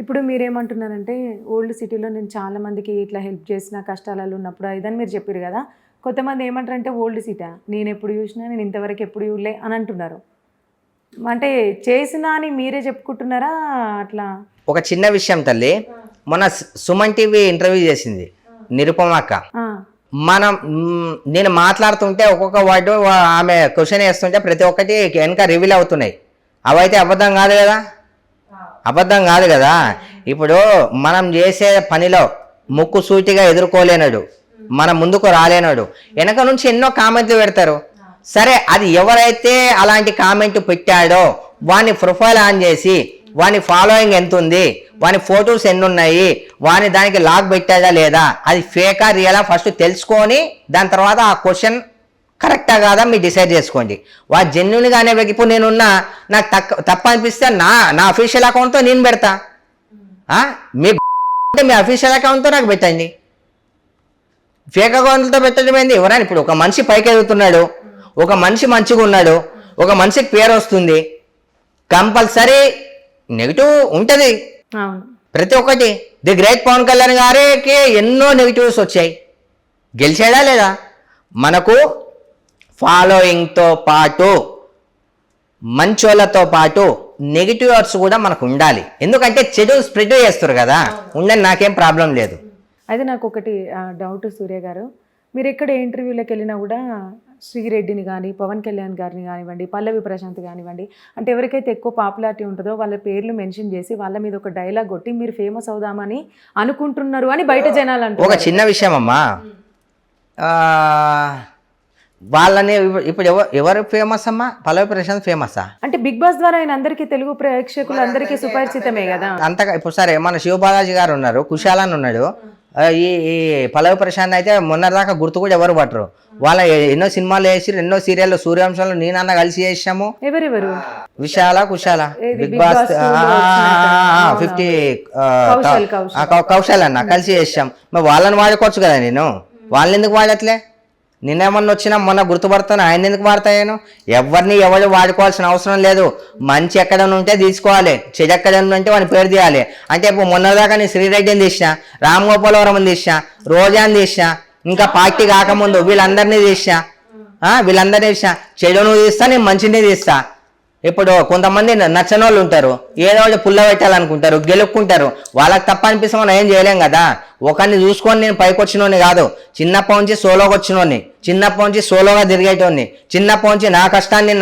ఇప్పుడు మీరేమంటున్నారంటే ఓల్డ్ సిటీలో నేను చాలా మందికి ఇట్లా హెల్ప్ చేసిన కష్టాలలో ఉన్నప్పుడు ఇదని మీరు చెప్పారు కదా. కొంతమంది ఏమంటారంటే ఓల్డ్ సిటా నేను ఎప్పుడు చూసినా నేను ఇంతవరకు ఎప్పుడు చూడలే అని అంటున్నారు. అంటే చేసినా అని మీరే చెప్పుకుంటున్నారా అట్లా? ఒక చిన్న విషయం తల్లి, మొన్న సుమన్ టీవీ ఇంటర్వ్యూ చేసింది నిరుపమ అక్క. నేను మాట్లాడుతుంటే ఒక్కొక్క వర్డ్ ఆమె క్వశ్చన్ వేస్తుంటే ప్రతి ఒక్కటి వెనక రివీల్ అవుతున్నాయి. అవైతే అబద్ధం కాదు కదా, అబద్ధం కాదు కదా. ఇప్పుడు మనం చేసే పనిలో ముక్కు సూటిగా ఎదుర్కోలేనాడు, మన ముందుకు రాలేనాడు, వెనక నుంచి ఎన్నో కామెంట్లు పెడతారు. సరే, అది ఎవరైతే అలాంటి కామెంట్ పెట్టాడో వాని ప్రొఫైల్ ఆన్ చేసి వాని ఫాలోయింగ్ ఎంత ఉంది, వాని ఫొటోస్ ఎన్ని ఉన్నాయి, వాని దానికి లాగ్ పెట్టాడా లేదా, అది ఫేకా రియలా ఫస్ట్ తెలుసుకొని దాని తర్వాత ఆ క్వశ్చన్ కరెక్టా కాదా మీరు డిసైడ్ చేసుకోండి. వాడు జెన్యున్గానే ఇప్పుడు నేనున్నా నాకు తప్ప అనిపిస్తే నా అఫీషియల్ అకౌంట్తో నేను పెడతా. మీ అఫీషియల్ అకౌంట్తో నాకు పెట్టండి. ఫేక్ అకౌంట్లతో పెట్టడం ఏంది? ఎవరైనా ఇప్పుడు ఒక మనిషి పైకి ఎదుగుతున్నాడు, ఒక మనిషి మంచిగా ఉన్నాడు, ఒక మనిషికి పేరు వస్తుంది, కంపల్సరీ నెగిటివ్ ఉంటుంది ప్రతి ఒక్కటి. ది గ్రేట్ పవన్ కళ్యాణ్ గారికి ఎన్నో నెగిటివ్స్ వచ్చాయి, గెలిచాడా లేదా? మనకు ఫాలోయింగ్తో పాటు మంచోళ్ళతో పాటు నెగిటివ్స్ కూడా మనకు ఉండాలి. ఎందుకంటే చెడు స్ప్రెడ్ చేస్తారు కదా, ఉండని నాకేం ప్రాబ్లం లేదు. అయితే నాకు ఒకటి డౌట్ సూర్య గారు, మీరు ఎక్కడ ఇంటర్వ్యూలకు వెళ్ళినా కూడా శ్రీరెడ్డిని కానీ పవన్ కళ్యాణ్ గారిని కానివ్వండి, పల్లవి ప్రశాంత్ కానివ్వండి, అంటే ఎవరికైతే ఎక్కువ పాపులారిటీ ఉంటుందో వాళ్ళ పేర్లు మెన్షన్ చేసి వాళ్ళ మీద ఒక డైలాగ్ కొట్టి మీరు ఫేమస్ అవుదామని అనుకుంటున్నారు అని బయట జనాలు అంటారు. ఒక చిన్న విషయం అమ్మా, వాళ్ళని ఇప్పుడు ఎవరు ఫేమస్ అమ్మా? పల్లవి ప్రశాంత్ ఫేమసా? అంటే బిగ్ బాస్ ద్వారా ఆయన అందరికీ తెలుగు ప్రేక్షకులు అందరికీ సుపరిచితమే కదా. అంతగా ఇప్పుడు సరే, మన శివబాలాజీ గారు ఉన్నారు, కుశాలన్ ఉన్నాడు, ఈ పల్లవి ప్రశాంత్ అయితే మొన్నటిదాకా గుర్తు కూడా ఎవరు పట్టరు. వాళ్ళ ఎన్నో సినిమాలు వేసి, ఎన్నో సీరియల్లో సూర్యాంశంలో నేనన్న కలిసి చేసాము. ఎవరెవరు? విశాల కుశాల బిగ్ బాస్ 50 కౌశల్ అన్న కలిసి చేసాం. మరి వాళ్ళని వాడుకోవచ్చు కదా, నేను వాళ్ళని ఎందుకు వాడట్లే? నిన్నేమన్నా వచ్చినా మొన్న గుర్తుపడతాను, ఆయన ఎందుకు వాడతాను? ఎవరు వాడుకోవాల్సిన అవసరం లేదు. మంచి ఎక్కడ ఉంటే తీసుకోవాలి, చెడు ఎక్కడ ఉంటే వాని పేరు తీయాలి. అంటే ఇప్పుడు మొన్నదాకా నేను శ్రీరెడ్డిని తీసిన, రామ్ గోపాలవరం తీసిన, రోజాని తీసిన, ఇంకా పార్టీ కాకముందు వీళ్ళందరినీ తీసిన, చెడును తీస్తా, నేను మంచిని తీస్తా. ఇప్పుడు కొంతమంది నచ్చని వాళ్ళు ఉంటారు, ఏదో ఒకటి పుల్ల పెట్టాలనుకుంటారు, గెలుక్కుంటారు. వాళ్ళకి తప్ప అనిపిస్తే మనం ఏం చేయలేం కదా. ఒకరిని చూసుకొని నేను పైకి వచ్చినోని కాదు, చిన్నప్పటి నుంచి సోలోకి వచ్చినోని, చిన్నప్పటి నుంచి సోలోగా తిరిగేటోని, చిన్నప్పటి నుంచి నా కష్టాన్ని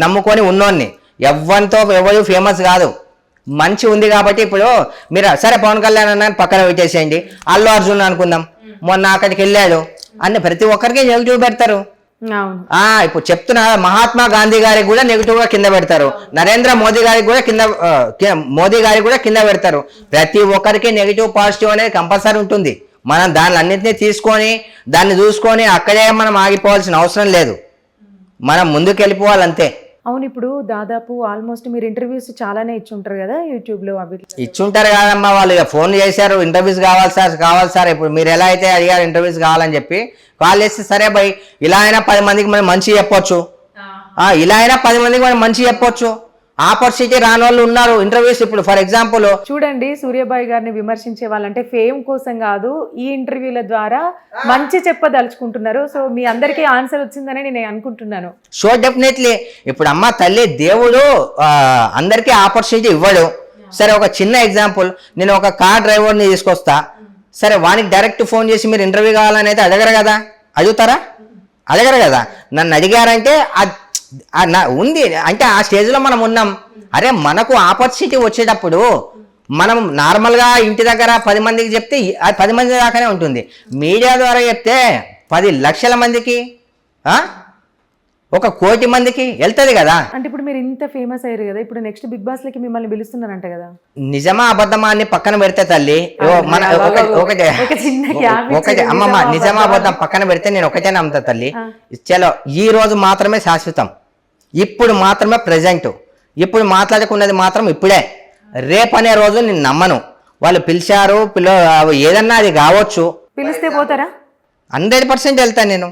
నమ్ముకొని ఉన్నోన్ని. ఎవరు ఫేమస్ కాదు, మంచి ఉంది కాబట్టి. ఇప్పుడు మీరు సరే పవన్ కళ్యాణ్ అన్న పక్కన పెట్టేసేయండి, అల్లు అర్జున్ అనుకుందాం, మొన్న అక్కడికి వెళ్ళాడు అన్ని ప్రతి ఒక్కరికి నెగిటివ్ పెడతారు. ఇప్పుడు చెప్తున్నా, మహాత్మా గాంధీ గారికి కూడా నెగిటివ్ గా కింద పెడతారు, నరేంద్ర మోదీ గారికి కూడా కింద పెడతారు. ప్రతి ఒక్కరికి నెగిటివ్ పాజిటివ్ అనేది కంపల్సరీ ఉంటుంది. మనం దాన్ని అన్నింటినీ తీసుకొని దాన్ని చూసుకొని అక్కడే మనం ఆగిపోవాల్సిన అవసరం లేదు, మనం ముందుకు వెళ్ళిపోవాలంతే. అవును, ఇప్పుడు దాదాపు ఆల్మోస్ట్ మీరు ఇంటర్వ్యూస్ చాలానే ఇచ్చుంటారు కదా యూట్యూబ్లో. అవి ఇచ్చుంటారు కాదమ్మా, వాళ్ళు ఇక ఫోన్ చేశారు ఇంటర్వ్యూస్ కావాలి సార్. ఇప్పుడు మీరు ఎలా అయితే అడిగారు ఇంటర్వ్యూస్ కావాలని చెప్పి కాల్ చేస్తే, సరే భయ్ ఇలా అయినా 10 మందికి మనం మంచి చెప్పొచ్చు, ఆపర్చునిటీ రాని వాళ్ళు ఉన్నారు ఇంటర్వ్యూస్. ఇప్పుడు ఫర్ ఎగ్జాంపుల్ చూడండి, సూర్యబాయ్ గారిని విమర్శించే వాళ్ళంటే ఫేమ్ కోసం కాదు, ఈ ఇంటర్వ్యూల ద్వారా మంచి చెప్పదలుచుకుంటున్నారు. సో మీ అందరికీ ఆన్సర్ వచ్చిందని నేను అనుకుంటున్నాను. సో డెఫినెట్లీ ఇప్పుడు అమ్మ తల్లి దేవుడు అందరికీ ఆపర్చునిటీ ఇవ్వడు. సరే, ఒక చిన్న ఎగ్జాంపుల్, నేను ఒక కార్ డ్రైవర్ని తీసుకొస్తా, సరే వానికి డైరెక్ట్ ఫోన్ చేసి మీరు ఇంటర్వ్యూ కావాలని అయితే అడగరు కదా, అడగరు కదా. నన్ను అడిగారంటే ఉంది అంటే ఆ స్టేజ్లో మనం ఉన్నాం. అరే, మనకు ఆపర్చునిటీ వచ్చేటప్పుడు మనం నార్మల్గా ఇంటి దగ్గర 10 మందికి చెప్తే అది 10 మంది దాకానే ఉంటుంది. మీడియా ద్వారా చెప్తే 10 లక్షల మందికి, 1 కోటి మందికి వెళ్తుంది కదా. అంటే ఇప్పుడు మీరు ఇంత ఫేమస్ అయ్యారు కదా, ఇప్పుడు నెక్స్ట్ బిగ్ బాస్ లకి మిమ్మల్ని పిలుస్తున్నారంట కదా. నిజమా అబద్ధమా అని పక్కన పెడితే తల్లి, ఒకటే అమ్మమ్మ, నిజమా అబద్ధం పక్కన పెడితే నేను ఒకటే నమ్ముతా తల్లి. చలో, ఈ రోజు మాత్రమే శాశ్వతం, ఇప్పుడు మాత్రమే ప్రెజెంట్, ఇప్పుడు మాట్లాడుకున్నది మాత్రం ఇప్పుడే. రేపనే రోజు నేను నమ్మను. వాళ్ళు పిలిచారు, ఏదన్నా అది కావచ్చు, పిలిస్తే పోతారా? 100% వెళ్తాను నేను.